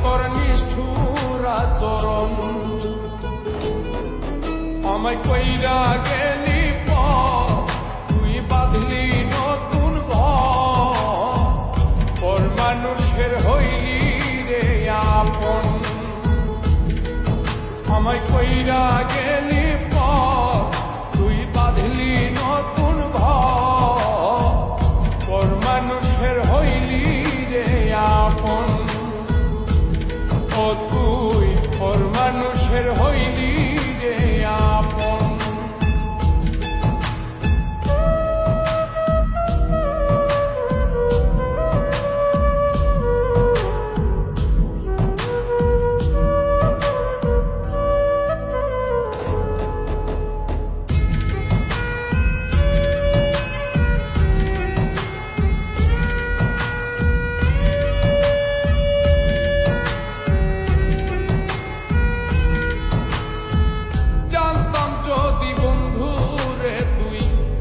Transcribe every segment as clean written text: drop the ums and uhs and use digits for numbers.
তোর নিষ্ঠুর আচরণ। আমায় কইরা গেলি তুই বাঁধলি নতুন ঘর, পর মানুষের হইলি রে আপন। আমায় কইরা গেলি তুই বাঁধলি নতুন ঘর, পর মানুষের হইলি রে আপন। ও তুই পর মানুষের হইলি রে আপন।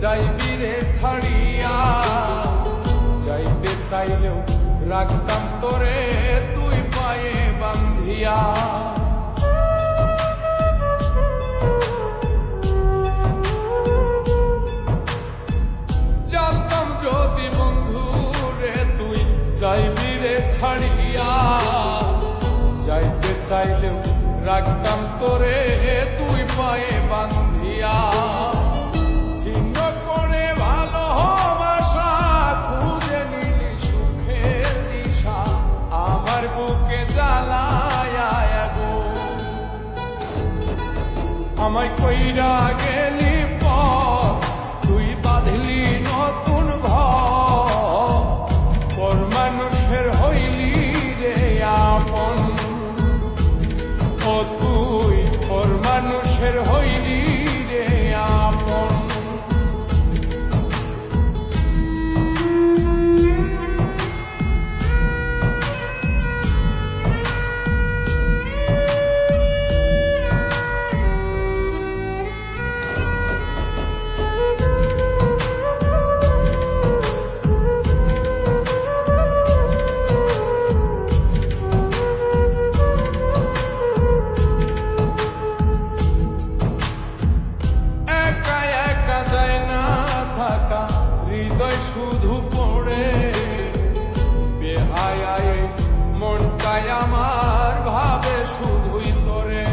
যাইবি রে ছাড়িয়া, যাইতে চাইলেও রাখতাম তোরে তুই পায়ে বান্ধিয়া। জানতাম যদি বন্ধু রে তুই যাইবি রে ছাড়িয়া, যাইতে চাইলেও রাখতাম তোরে তুই পায়ে বান্ধিয়া। ছিন্ন করে ভালোবাসা খুঁজে নিলি সুখের দিশা, আমার বুকে জ্বালায় গো। আমায় কইরা গেলি তুই বাঁধলি নতুন ঘর, পর মানুষের হইলি রে আপন। ও তুই পর মানুষের হইলি রে আপন। হৃদয় শুধু পড়ে বেহায়ায়, মনটাই আমার ভাবে শুধুই তোরে।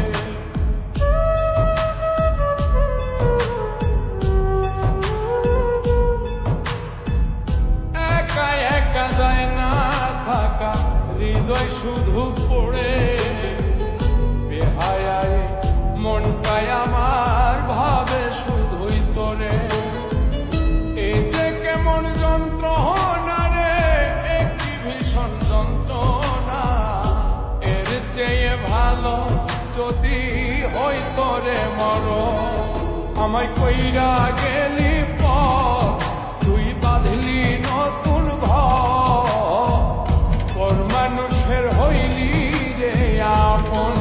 একা একা যায় না থাকা, হৃদয় শুধু পড়ে বেহায়ায়, মনটাই আমার ভাবে শুধুই তোরে। কেমন যন্ত্রণা রে, একটি ভীষণ যন্ত্রণা, এর চেয়ে ভালো যদি হইতো রে মর। আমায় কইরা গেলি তুই বাঁধলি নতুন ঘর, পর মানুষের হইলি রে আপন।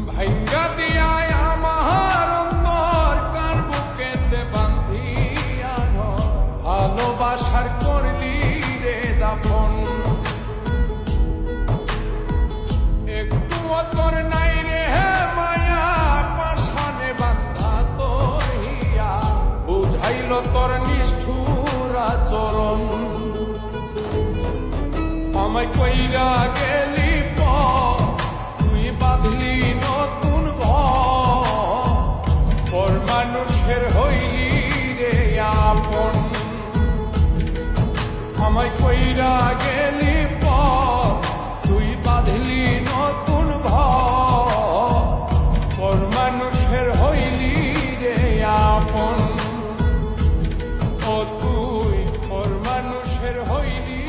ভাঙ্গা দিয়ায় আমার অন্তর কার বুকেতে বান্ধিয়া, ভালোবাসার করলি রে দাফন। একটু তোর নাই রে মায়া, পাশানে বান্ধা তোর হিয়া, বুঝাইল তোর নিষ্ঠুর আচরণ। আমায় কইরা গেলি তুই বাঁধলি নতুন ঘর, পর মানুষের হইলি রে আপন। আমায় কইরা গেলি তুই বাঁধলি নতুন ঘর, পর মানুষের হইলি রে আপন। ও তুই পর মানুষের হইলি